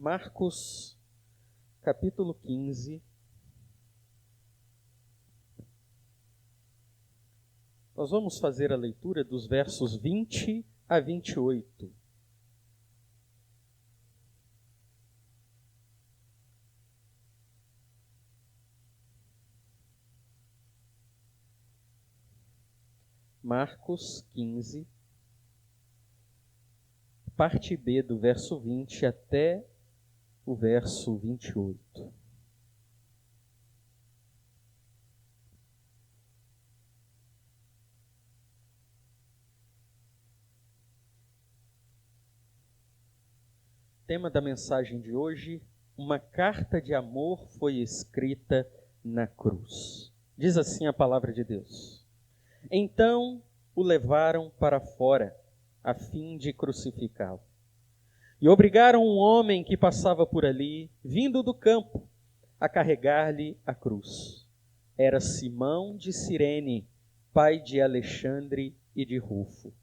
Marcos, capítulo 15. Nós vamos fazer a leitura dos versos 20 a 28. Marcos 15, parte B do verso 20 até o verso 28. O tema da mensagem de hoje: uma carta de amor foi escrita na cruz. Diz assim a palavra de Deus: Então o levaram para fora, a fim de crucificá-lo. E obrigaram um homem que passava por ali, vindo do campo, a carregar-lhe a cruz. Era Simão de Cirene, pai de Alexandre e de Rufo.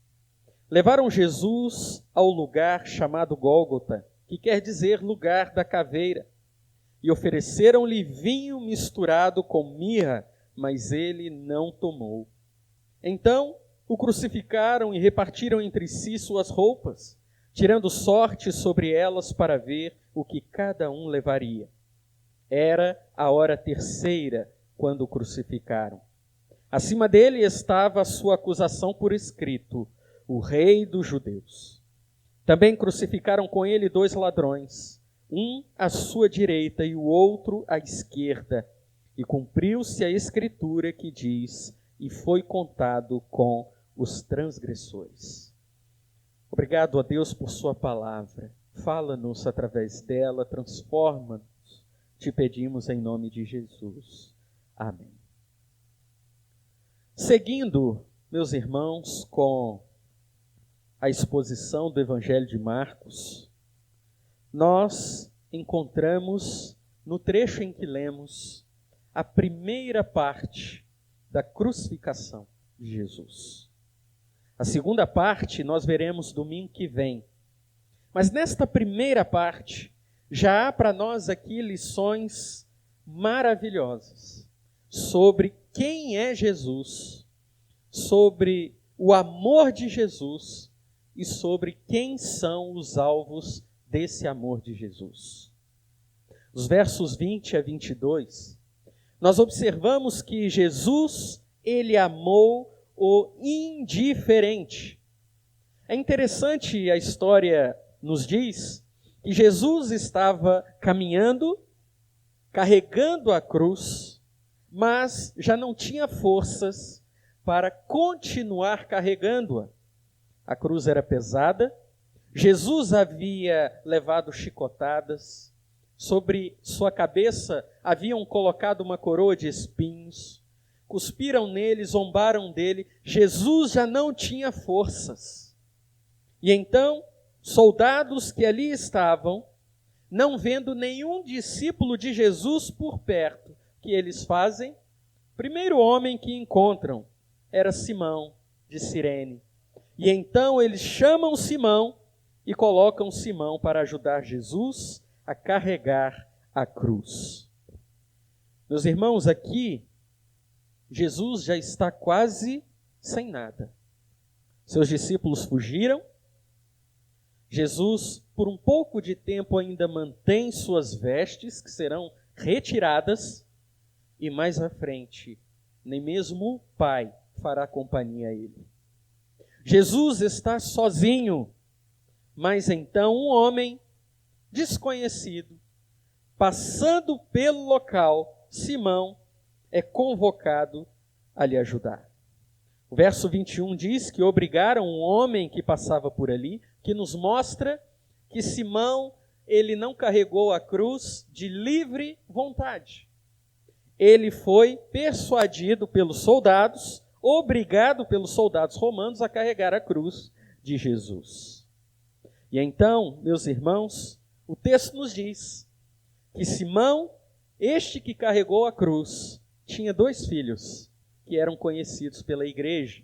Levaram Jesus ao lugar chamado Gólgota, que quer dizer lugar da caveira, e ofereceram-lhe vinho misturado com mirra, mas ele não tomou. Então o crucificaram e repartiram entre si suas roupas, tirando sorte sobre elas para ver o que cada um levaria. Era a hora terceira quando o crucificaram. Acima dele estava a sua acusação por escrito: o Rei dos Judeus. Também crucificaram com ele 2 ladrões, um à sua direita e o outro à esquerda. E cumpriu-se a escritura que diz: e foi contado com os transgressores. Obrigado a Deus por sua palavra. Fala-nos através dela, transforma-nos. Te pedimos em nome de Jesus. Amém. Seguindo, meus irmãos, com a exposição do Evangelho de Marcos, nós encontramos, no trecho em que lemos, a primeira parte da crucificação de Jesus. A segunda parte nós veremos domingo que vem. Mas nesta primeira parte, já há para nós aqui lições maravilhosas sobre quem é Jesus, sobre o amor de Jesus e sobre quem são os alvos desse amor de Jesus. Os versos 20 a 22, nós observamos que Jesus, ele amou o indiferente. É interessante, a história nos diz que Jesus estava caminhando, carregando a cruz, mas já não tinha forças para continuar carregando-a. A cruz era pesada, Jesus havia levado chicotadas, sobre sua cabeça haviam colocado uma coroa de espinhos, cuspiram nele, zombaram dele. Jesus já não tinha forças. E então, soldados que ali estavam, não vendo nenhum discípulo de Jesus por perto, o que eles fazem? O primeiro homem que encontram era Simão de Cirene. E então eles chamam Simão e colocam Simão para ajudar Jesus a carregar a cruz. Meus irmãos, aqui Jesus já está quase sem nada. Seus discípulos fugiram. Jesus, por um pouco de tempo, ainda mantém suas vestes, que serão retiradas, e mais à frente, nem mesmo o Pai fará companhia a ele. Jesus está sozinho, mas então um homem desconhecido, passando pelo local, Simão, é convocado a lhe ajudar. O verso 21 diz que obrigaram um homem que passava por ali, que nos mostra que Simão, ele não carregou a cruz de livre vontade. Ele foi persuadido pelos soldados, obrigado pelos soldados romanos a carregar a cruz de Jesus. E então, meus irmãos, o texto nos diz que Simão, este que carregou a cruz, tinha 2 filhos que eram conhecidos pela igreja.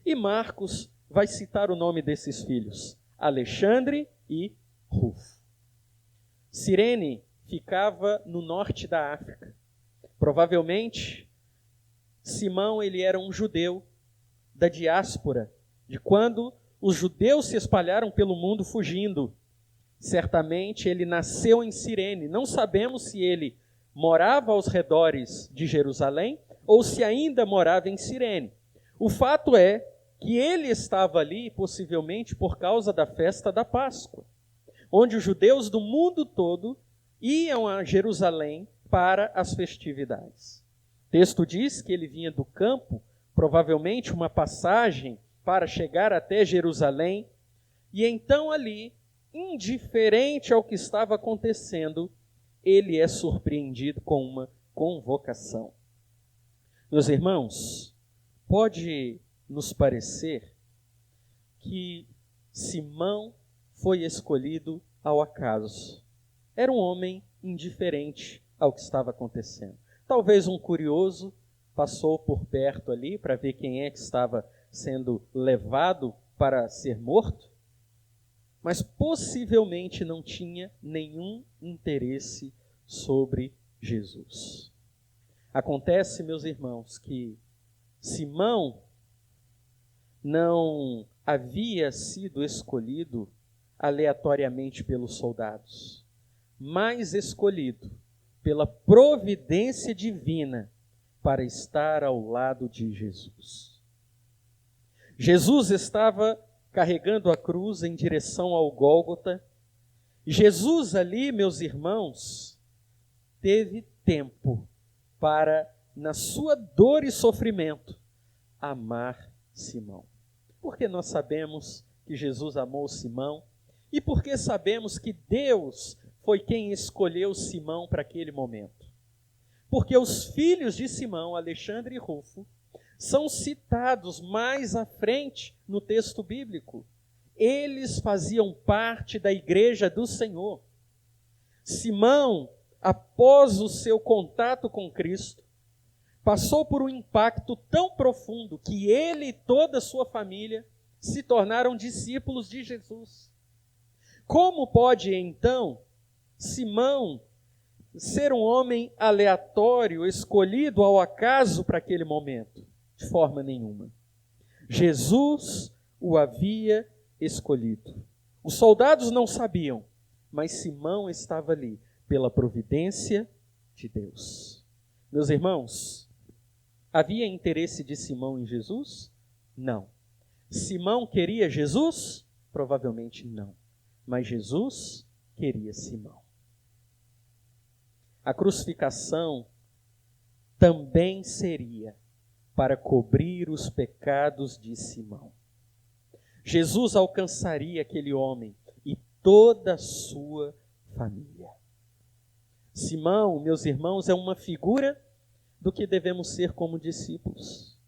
E Marcos vai citar o nome desses filhos: Alexandre e Rufo. Cirene ficava no norte da África. Provavelmente, Simão ele era um judeu da diáspora, de quando os judeus se espalharam pelo mundo fugindo. Certamente ele nasceu em Cirene. Não sabemos se ele morava aos redores de Jerusalém ou se ainda morava em Cirene. O fato é que ele estava ali, possivelmente por causa da festa da Páscoa, onde os judeus do mundo todo iam a Jerusalém para as festividades. O texto diz que ele vinha do campo, provavelmente uma passagem para chegar até Jerusalém, e então ali, indiferente ao que estava acontecendo, ele é surpreendido com uma convocação. Meus irmãos, pode nos parecer que Simão foi escolhido ao acaso. Era um homem indiferente ao que estava acontecendo. Talvez um curioso passou por perto ali para ver quem é que estava sendo levado para ser morto, mas possivelmente não tinha nenhum interesse sobre Jesus. Acontece, meus irmãos, que Simão não havia sido escolhido aleatoriamente pelos soldados, mas escolhido pela providência divina para estar ao lado de Jesus. Jesus estava carregando a cruz em direção ao Gólgota. Jesus ali, meus irmãos, teve tempo para, na sua dor e sofrimento, amar Simão. Porque nós sabemos que Jesus amou Simão e porque sabemos que Deus foi quem escolheu Simão para aquele momento. Porque os filhos de Simão, Alexandre e Rufo, são citados mais à frente no texto bíblico. Eles faziam parte da igreja do Senhor. Simão, após o seu contato com Cristo, passou por um impacto tão profundo que ele e toda a sua família se tornaram discípulos de Jesus. Como pode, então, Simão ser um homem aleatório, escolhido ao acaso para aquele momento? De forma nenhuma. Jesus o havia escolhido. Os soldados não sabiam, mas Simão estava ali pela providência de Deus. Meus irmãos, havia interesse de Simão em Jesus? Não. Simão queria Jesus? Provavelmente não. Mas Jesus queria Simão. A crucificação também seria para cobrir os pecados de Simão. Jesus alcançaria aquele homem e toda a sua família. Simão, meus irmãos, é uma figura do que devemos ser como discípulos,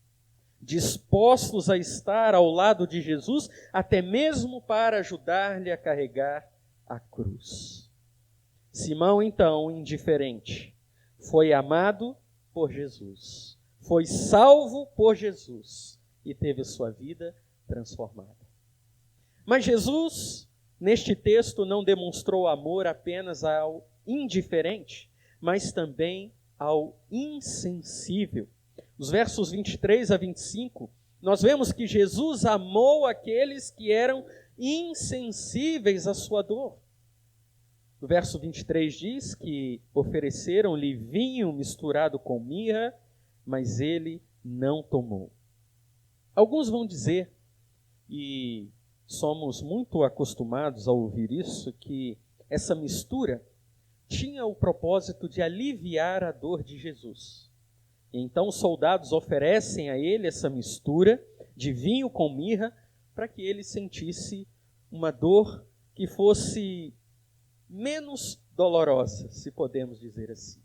dispostos a estar ao lado de Jesus, até mesmo para ajudar-lhe a carregar a cruz. Simão, então, indiferente, foi amado por Jesus, foi salvo por Jesus e teve a sua vida transformada. Mas Jesus, neste texto, não demonstrou amor apenas ao indiferente, mas também ao insensível. Nos versos 23 a 25, nós vemos que Jesus amou aqueles que eram insensíveis à sua dor. No verso 23 diz que ofereceram-lhe vinho misturado com mirra, mas ele não tomou. Alguns vão dizer, e somos muito acostumados a ouvir isso, que essa mistura tinha o propósito de aliviar a dor de Jesus. Então os soldados oferecem a ele essa mistura de vinho com mirra para que ele sentisse uma dor que fosse menos dolorosa, se podemos dizer assim.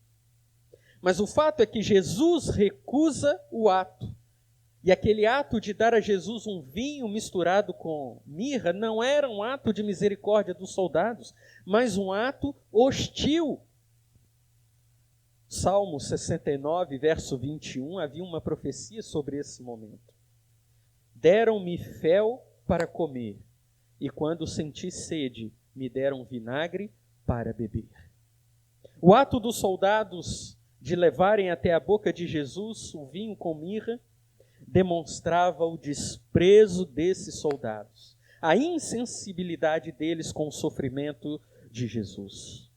Mas o fato é que Jesus recusa o ato. E aquele ato de dar a Jesus um vinho misturado com mirra não era um ato de misericórdia dos soldados, mas um ato hostil. Salmo 69, verso 21, havia uma profecia sobre esse momento. Deram-me fel para comer, e quando senti sede, me deram vinagre para beber. O ato dos soldados de levarem até a boca de Jesus o vinho com mirra demonstrava o desprezo desses soldados, a insensibilidade deles com o sofrimento de Jesus.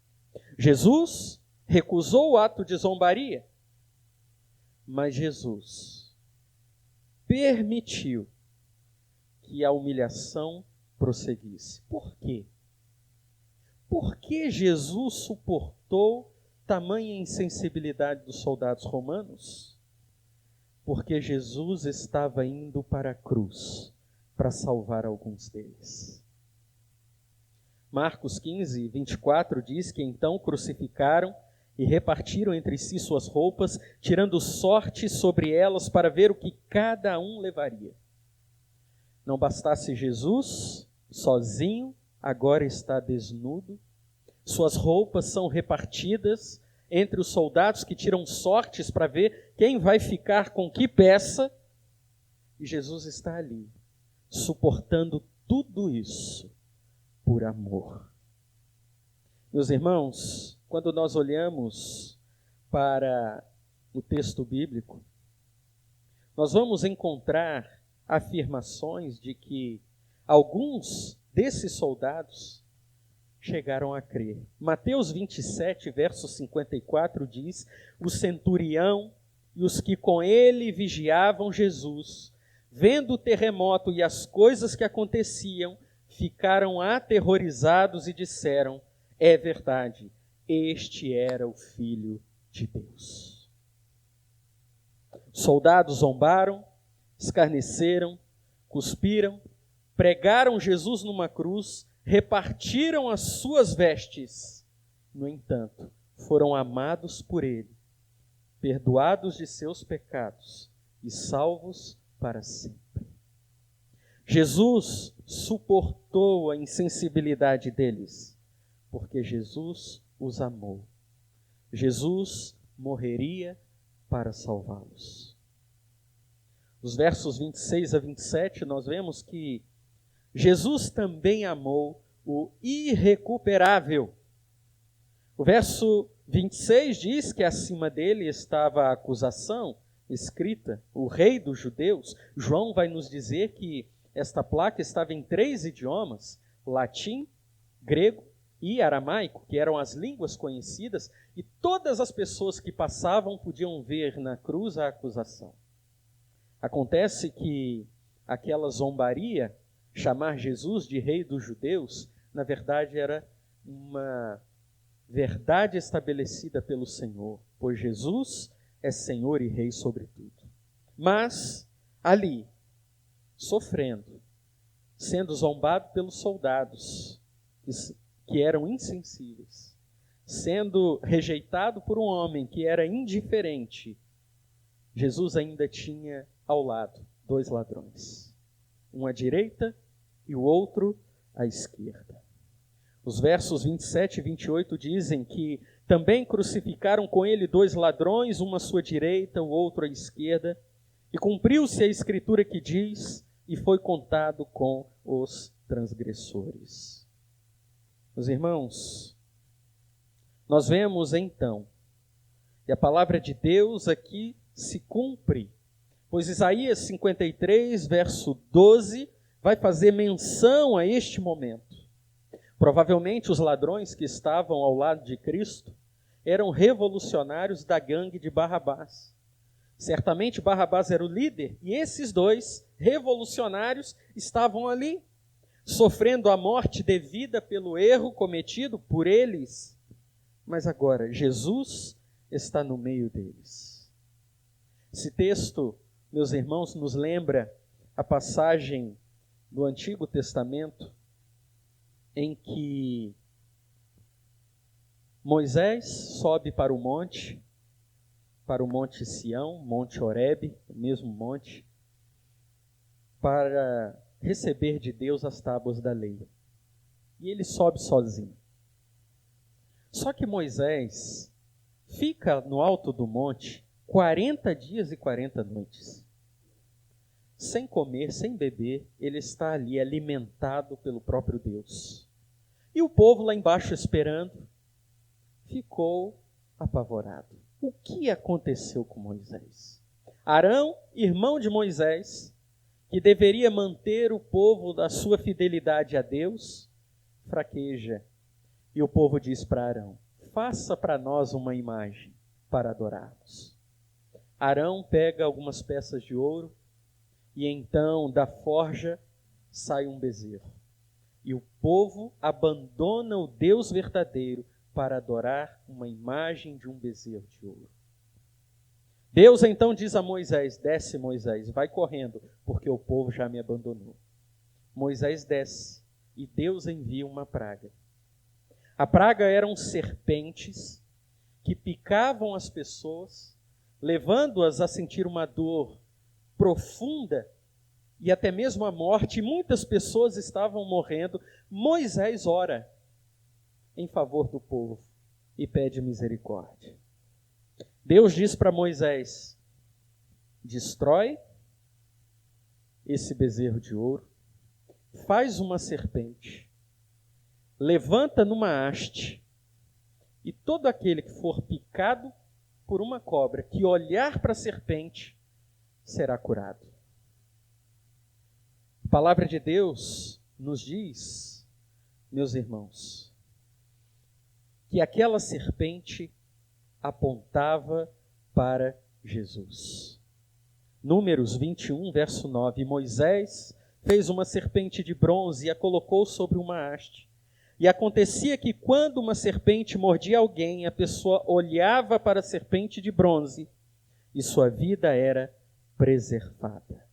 Jesus recusou o ato de zombaria, mas Jesus permitiu que a humilhação prosseguisse. Por quê? Por que Jesus suportou tamanha insensibilidade dos soldados romanos? Porque Jesus estava indo para a cruz para salvar alguns deles. Marcos 15, 24 diz que então crucificaram e repartiram entre si suas roupas, tirando sorte sobre elas para ver o que cada um levaria. Não bastasse Jesus, sozinho, agora está desnudo. Suas roupas são repartidas entre os soldados que tiram sortes para ver quem vai ficar com que peça. E Jesus está ali, suportando tudo isso por amor. Meus irmãos, quando nós olhamos para o texto bíblico, nós vamos encontrar afirmações de que alguns desses soldados chegaram a crer. Mateus 27, verso 54 diz: o centurião e os que com ele vigiavam Jesus, vendo o terremoto e as coisas que aconteciam, ficaram aterrorizados e disseram: é verdade, este era o Filho de Deus. Soldados zombaram, escarneceram, cuspiram, pregaram Jesus numa cruz, repartiram as suas vestes. No entanto, foram amados por ele, perdoados de seus pecados e salvos para sempre. Jesus suportou a insensibilidade deles, porque Jesus os amou. Jesus morreria para salvá-los. Nos versos 26 a 27, nós vemos que Jesus também amou o irrecuperável. O verso 26 diz que acima dele estava a acusação escrita, o rei dos judeus. João vai nos dizer que esta placa estava em 3 idiomas, latim, grego e aramaico, que eram as línguas conhecidas, e todas as pessoas que passavam podiam ver na cruz a acusação. Acontece que aquela zombaria, chamar Jesus de rei dos judeus, na verdade era uma verdade estabelecida pelo Senhor, pois Jesus é Senhor e Rei sobre tudo. Mas ali, sofrendo, sendo zombado pelos soldados que eram insensíveis, sendo rejeitado por um homem que era indiferente, Jesus ainda tinha ao lado 2 ladrões, um à direita e o outro à esquerda. Os versos 27 e 28 dizem que também crucificaram com ele 2 ladrões, um à sua direita, o outro à esquerda, e cumpriu-se a escritura que diz: e foi contado com os transgressores. Meus irmãos, nós vemos então que a palavra de Deus aqui se cumpre, pois Isaías 53, verso 12, vai fazer menção a este momento. Provavelmente os ladrões que estavam ao lado de Cristo eram revolucionários da gangue de Barrabás. Certamente Barrabás era o líder, e esses 2 revolucionários estavam ali, sofrendo a morte devida pelo erro cometido por eles. Mas agora, Jesus está no meio deles. Esse texto, meus irmãos, nos lembra a passagem do Antigo Testamento em que Moisés sobe para o monte Sião, Monte Horebe, o mesmo monte, para receber de Deus as tábuas da lei. E ele sobe sozinho. Só que Moisés fica no alto do monte 40 dias e 40 noites. Sem comer, sem beber, ele está ali alimentado pelo próprio Deus. E o povo lá embaixo esperando ficou apavorado. O que aconteceu com Moisés? Arão, irmão de Moisés, que deveria manter o povo da sua fidelidade a Deus, fraqueja. E o povo diz para Arão: faça para nós uma imagem para adorarmos. Arão pega algumas peças de ouro e então da forja sai um bezerro. E o povo abandona o Deus verdadeiro para adorar uma imagem de um bezerro de ouro. Deus então diz a Moisés: desce, Moisés, vai correndo, porque o povo já me abandonou. Moisés desce e Deus envia uma praga. A praga eram serpentes que picavam as pessoas, levando-as a sentir uma dor profunda e até mesmo a morte. Muitas pessoas estavam morrendo. Moisés ora em favor do povo e pede misericórdia. Deus diz para Moisés: destrói esse bezerro de ouro, faz uma serpente, levanta numa haste, e todo aquele que for picado por uma cobra, que olhar para a serpente, será curado. A palavra de Deus nos diz, meus irmãos, que aquela serpente apontava para Jesus. Números 21, verso 9. Moisés fez uma serpente de bronze e a colocou sobre uma haste. E acontecia que quando uma serpente mordia alguém, a pessoa olhava para a serpente de bronze e sua vida era preservada.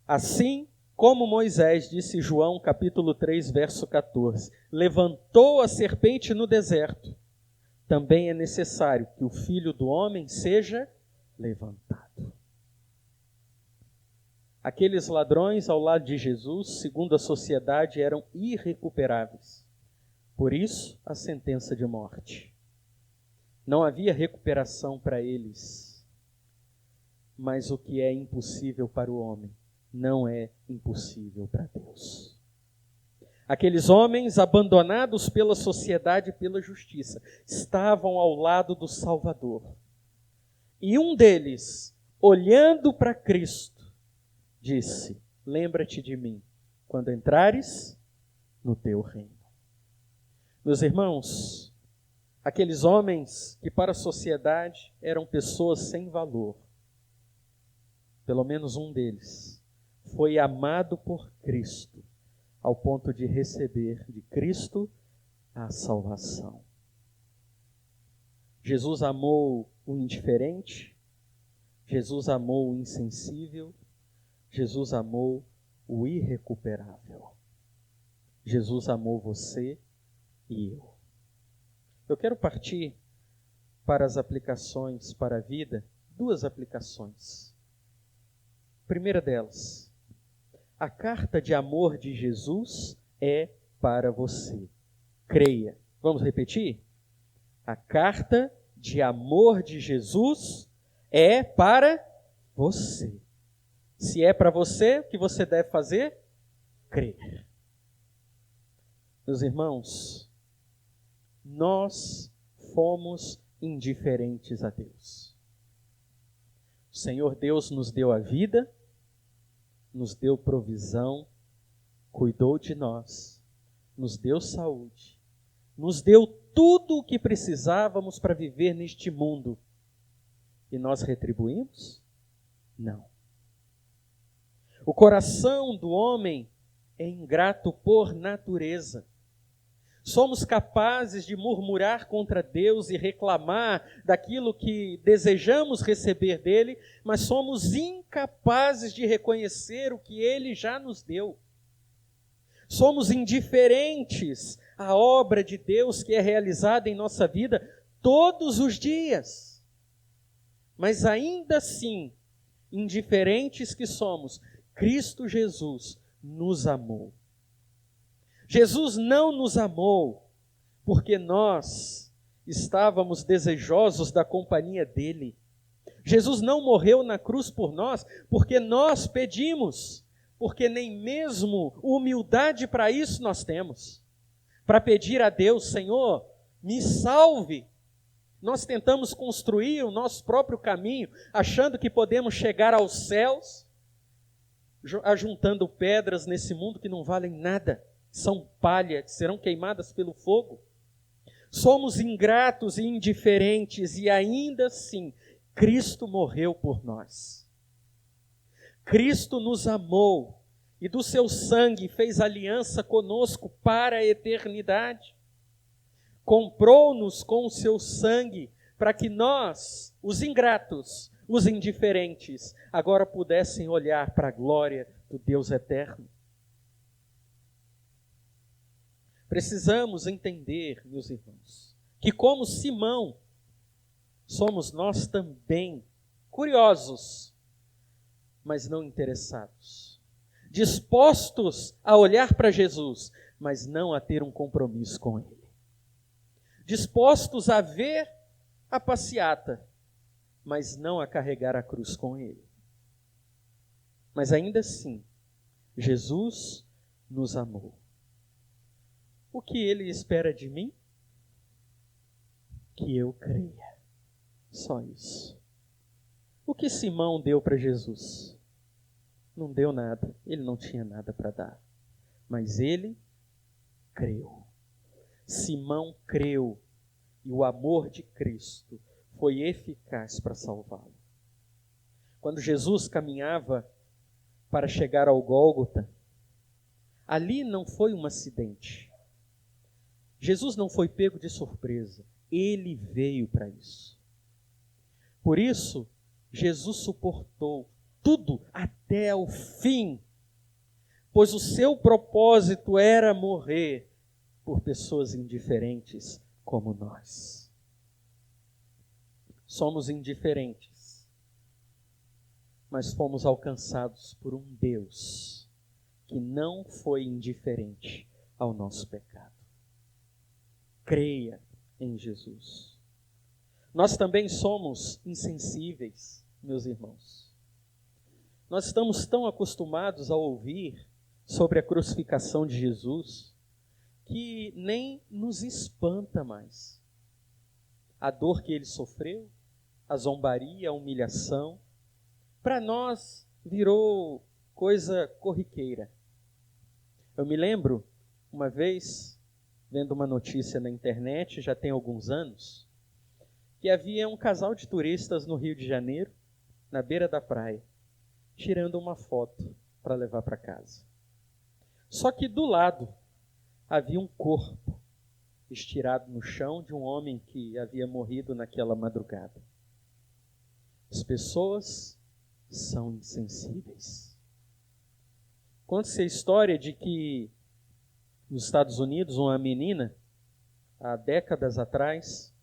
Assim como Moisés, disse João capítulo 3, verso 14, levantou a serpente no deserto, também é necessário que o Filho do Homem seja levantado. Aqueles ladrões ao lado de Jesus, segundo a sociedade, eram irrecuperáveis. Por isso, a sentença de morte. Não havia recuperação para eles. Mas o que é impossível para o homem não é impossível para Deus. Aqueles homens, abandonados pela sociedade e pela justiça, estavam ao lado do Salvador. E um deles, olhando para Cristo, disse: lembra-te de mim quando entrares no teu reino. Meus irmãos, aqueles homens que para a sociedade eram pessoas sem valor, pelo menos um deles foi amado por Cristo, ao ponto de receber de Cristo a salvação. Jesus amou o indiferente, Jesus amou o insensível, Jesus amou o irrecuperável. Jesus amou você e eu. Eu quero partir para as aplicações para a vida, duas aplicações. Primeira delas, a carta de amor de Jesus é para você. Creia. Vamos repetir? A carta de amor de Jesus é para você. Se é para você, o que você deve fazer? Crer. Meus irmãos, nós fomos indiferentes a Deus. O Senhor Deus nos deu a vida, nos deu provisão, cuidou de nós, nos deu saúde, nos deu tudo o que precisávamos para viver neste mundo. E nós retribuímos? Não. O coração do homem é ingrato por natureza. Somos capazes de murmurar contra Deus e reclamar daquilo que desejamos receber dele, mas somos incapazes de reconhecer o que ele já nos deu. Somos indiferentes à obra de Deus que é realizada em nossa vida todos os dias. Mas ainda assim, indiferentes que somos, Cristo Jesus nos amou. Jesus não nos amou porque nós estávamos desejosos da companhia dele. Jesus não morreu na cruz por nós porque nós pedimos. porque nem mesmo humildade para isso nós temos. Para pedir a Deus, Senhor, me salve. Nós tentamos construir o nosso próprio caminho, achando que podemos chegar aos céus, ajuntando pedras nesse mundo que não valem nada, são palha, que serão queimadas pelo fogo. Somos ingratos e indiferentes, e ainda assim, Cristo morreu por nós. Cristo nos amou, e do seu sangue fez aliança conosco para a eternidade. Comprou-nos com o seu sangue para que nós, os ingratos, os indiferentes, agora pudessem olhar para a glória do Deus eterno. Precisamos entender, meus irmãos, que como Simão, somos nós também curiosos, mas não interessados. Dispostos a olhar para Jesus, mas não a ter um compromisso com Ele. Dispostos a ver a passeata, mas não a carregar a cruz com Ele. Mas ainda assim, Jesus nos amou. O que Ele espera de mim? Que eu creia. Só isso. O que Simão deu para Jesus? Não deu nada, ele não tinha nada para dar. Mas ele creu. Simão creu. E o amor de Cristo foi eficaz para salvá-lo. Quando Jesus caminhava para chegar ao Gólgota, ali não foi um acidente. Jesus não foi pego de surpresa. Ele veio para isso. Por isso, Jesus suportou tudo até o fim, pois o seu propósito era morrer por pessoas indiferentes como nós. Somos indiferentes, mas fomos alcançados por um Deus que não foi indiferente ao nosso pecado. Creia em Jesus. Nós também somos insensíveis, meus irmãos. Nós estamos tão acostumados a ouvir sobre a crucificação de Jesus que nem nos espanta mais. A dor que ele sofreu, a zombaria, a humilhação, para nós virou coisa corriqueira. Eu me lembro, uma vez, vendo uma notícia na internet, já tem alguns anos, que havia um casal de turistas no Rio de Janeiro, na beira da praia, tirando uma foto para levar para casa. Só que do lado havia um corpo estirado no chão de um homem que havia morrido naquela madrugada. As pessoas são insensíveis. Conta-se a história de que nos Estados Unidos, uma menina, há décadas atrás,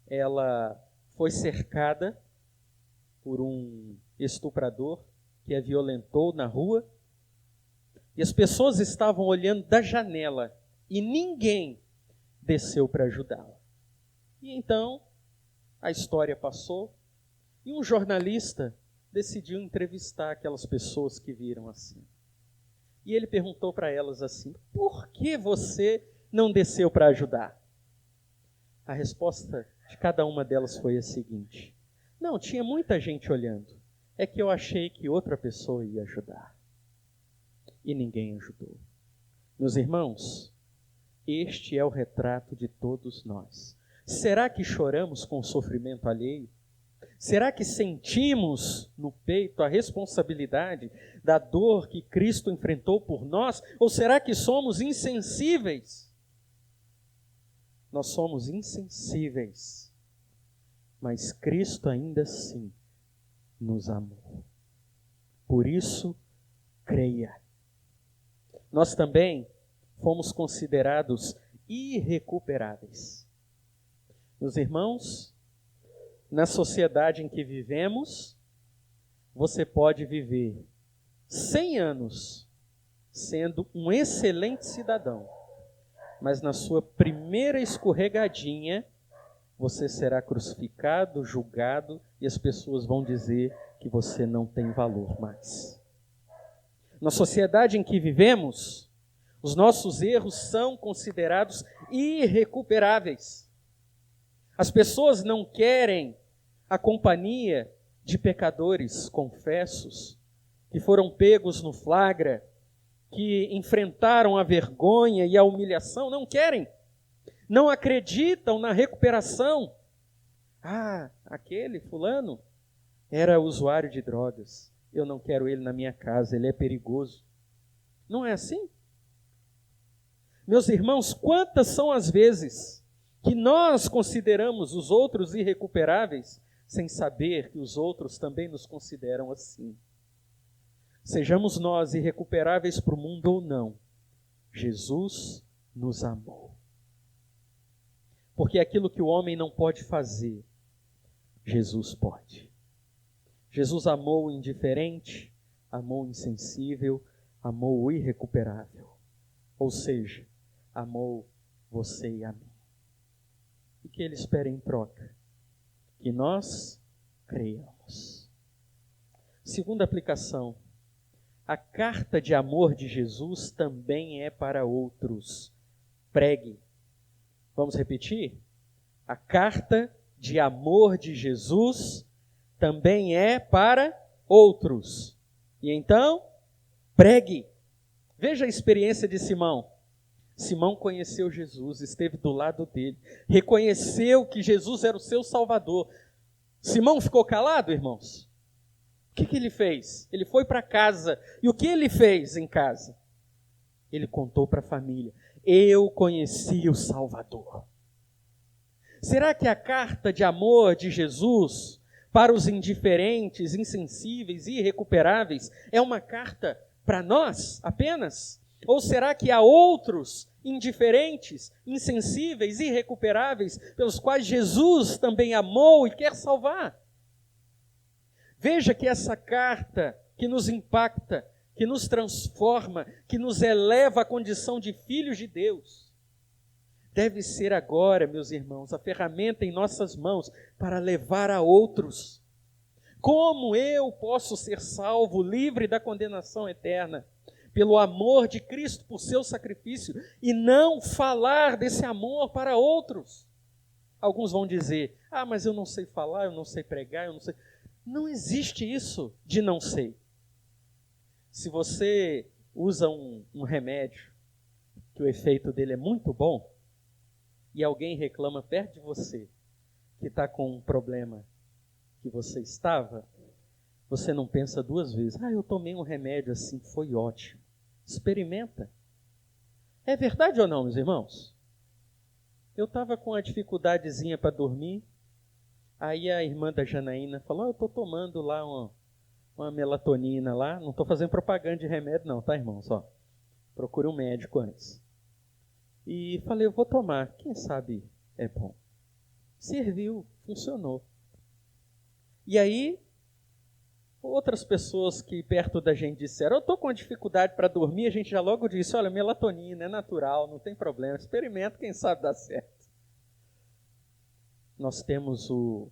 ela foi cercada por um estuprador que a violentou na rua, e as pessoas estavam olhando da janela e ninguém desceu para ajudá-la. E então a história passou e um jornalista decidiu entrevistar aquelas pessoas que viram assim. E ele perguntou para elas assim: por que você não desceu para ajudar? A resposta de cada uma delas foi a seguinte: não, tinha muita gente olhando. É que eu achei que outra pessoa ia ajudar. E ninguém ajudou. Meus irmãos, este é o retrato de todos nós. Será que choramos com o sofrimento alheio? Será que sentimos no peito a responsabilidade da dor que Cristo enfrentou por nós? Ou será que somos insensíveis? Nós somos insensíveis, mas Cristo ainda assim nos amou. Por isso, creia. Nós também fomos considerados irrecuperáveis. Meus irmãos, na sociedade em que vivemos, você pode viver 100 anos sendo um excelente cidadão, mas na sua primeira escorregadinha, você será crucificado, julgado, e as pessoas vão dizer que você não tem valor mais. Na sociedade em que vivemos, os nossos erros são considerados irrecuperáveis. As pessoas não querem a companhia de pecadores confessos, que foram pegos no flagra, que enfrentaram a vergonha e a humilhação, não querem. Não acreditam na recuperação. Ah, aquele fulano era usuário de drogas. Eu não quero ele na minha casa, ele é perigoso. Não é assim? Meus irmãos, quantas são as vezes que nós consideramos os outros irrecuperáveis sem saber que os outros também nos consideram assim? Sejamos nós irrecuperáveis para o mundo ou não, Jesus nos amou. Porque aquilo que o homem não pode fazer, Jesus pode. Jesus amou o indiferente, amou o insensível, amou o irrecuperável. Ou seja, amou você e a mim. E que Ele espera em troca? Que nós creiamos. Segunda aplicação. A carta de amor de Jesus também é para outros. Pregue. Vamos repetir? A carta de amor de Jesus também é para outros. E então, pregue. Veja a experiência de Simão. Simão conheceu Jesus, esteve do lado dele, reconheceu que Jesus era o seu Salvador. Simão ficou calado, irmãos? O que ele fez? Ele foi para casa. E o que ele fez em casa? Ele contou para a família. Eu conheci o Salvador. Será que a carta de amor de Jesus para os indiferentes, insensíveis e irrecuperáveis é uma carta para nós apenas? Ou será que há outros indiferentes, insensíveis e irrecuperáveis pelos quais Jesus também amou e quer salvar? Veja que essa carta que nos impacta, que nos transforma, que nos eleva à condição de filhos de Deus, deve ser agora, meus irmãos, a ferramenta em nossas mãos para levar a outros. Como eu posso ser salvo, livre da condenação eterna, pelo amor de Cristo, por seu sacrifício, e não falar desse amor para outros? Alguns vão dizer, mas eu não sei falar, eu não sei pregar, eu não sei... Não existe isso de não sei. Se você usa um remédio, que o efeito dele é muito bom, e alguém reclama perto de você que está com um problema que você estava, você não pensa duas vezes. Eu tomei um remédio assim, foi ótimo. Experimenta. É verdade ou não, meus irmãos? Eu estava com uma dificuldadezinha para dormir, aí a irmã da Janaína falou, eu estou tomando lá uma melatonina lá, não estou fazendo propaganda de remédio não, tá, irmãos? Procure um médico antes. E falei, eu vou tomar, quem sabe é bom. Serviu, funcionou. E aí, outras pessoas que perto da gente disseram, eu estou com dificuldade para dormir, a gente já logo disse, olha, melatonina é natural, não tem problema, experimenta, quem sabe dá certo. Nós temos o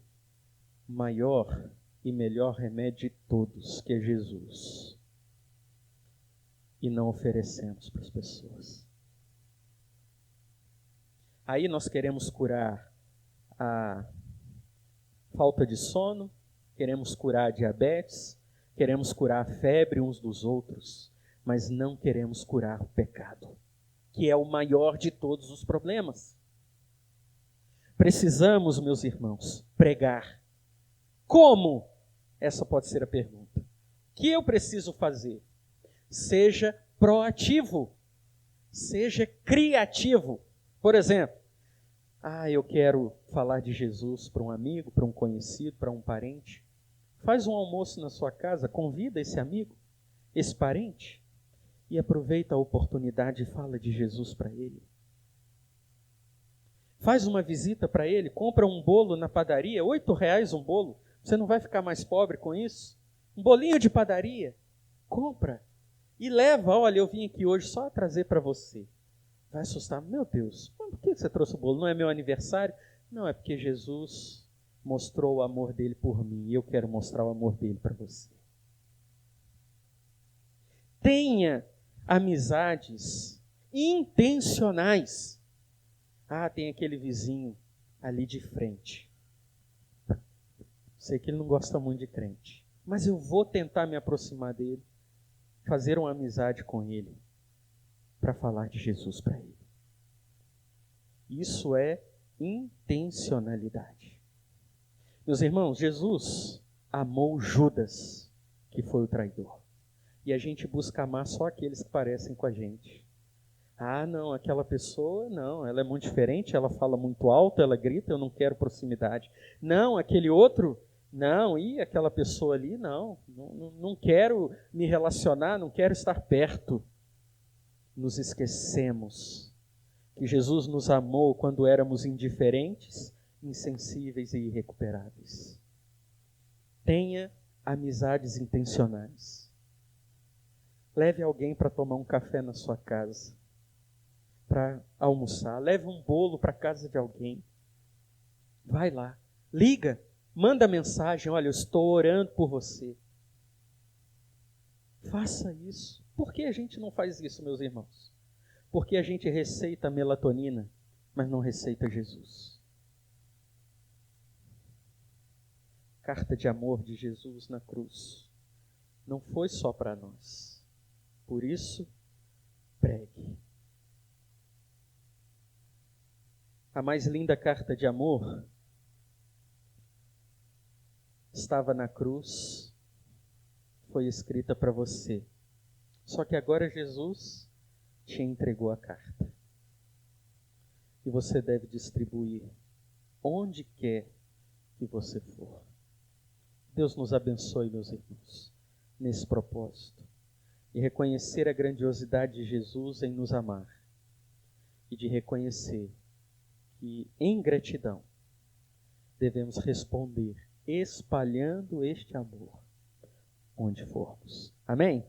maior e melhor remédio de todos, que é Jesus. E não oferecemos para as pessoas. Aí nós queremos curar a falta de sono, queremos curar a diabetes, queremos curar a febre uns dos outros, mas não queremos curar o pecado, que é o maior de todos os problemas. Precisamos, meus irmãos, pregar. Como? Essa pode ser a pergunta. O que eu preciso fazer? Seja proativo, seja criativo. Por exemplo, eu quero falar de Jesus para um amigo, para um conhecido, para um parente. Faz um almoço na sua casa, convida esse amigo, esse parente, e aproveita a oportunidade e fala de Jesus para ele. Faz uma visita para ele, compra um bolo na padaria, R$8 um bolo, você não vai ficar mais pobre com isso? Um bolinho de padaria, compra e leva, olha, eu vim aqui hoje só trazer para você. Vai assustar, meu Deus, por que você trouxe o bolo? Não é meu aniversário? Não, é porque Jesus mostrou o amor dele por mim e eu quero mostrar o amor dele para você. Tenha amizades intencionais. Ah, tem aquele vizinho ali de frente. Sei que ele não gosta muito de crente, mas eu vou tentar me aproximar dele, fazer uma amizade com ele, para falar de Jesus para ele. Isso é intencionalidade. Meus irmãos, Jesus amou Judas, que foi o traidor. E a gente busca amar só aqueles que parecem com a gente. Ah, não, aquela pessoa, não, ela é muito diferente, ela fala muito alto, ela grita, eu não quero proximidade. Não, aquele outro, não, e aquela pessoa ali, não quero me relacionar, não quero estar perto. Nos esquecemos que Jesus nos amou quando éramos indiferentes, insensíveis e irrecuperáveis. Tenha amizades intencionais. Leve alguém para tomar um café na sua casa, para almoçar. Leve um bolo para a casa de alguém. Vai lá, liga, manda mensagem, olha, eu estou orando por você. Faça isso. Por que a gente não faz isso, meus irmãos? Porque a gente receita melatonina, mas não receita Jesus. Carta de amor de Jesus na cruz não foi só para nós. Por isso, pregue. A mais linda carta de amor estava na cruz, foi escrita para você. Só que agora Jesus te entregou a carta. E você deve distribuir onde quer que você for. Deus nos abençoe, meus irmãos, nesse propósito. E reconhecer a grandiosidade de Jesus em nos amar. E de reconhecer que, em gratidão, devemos responder espalhando este amor onde formos. Amém?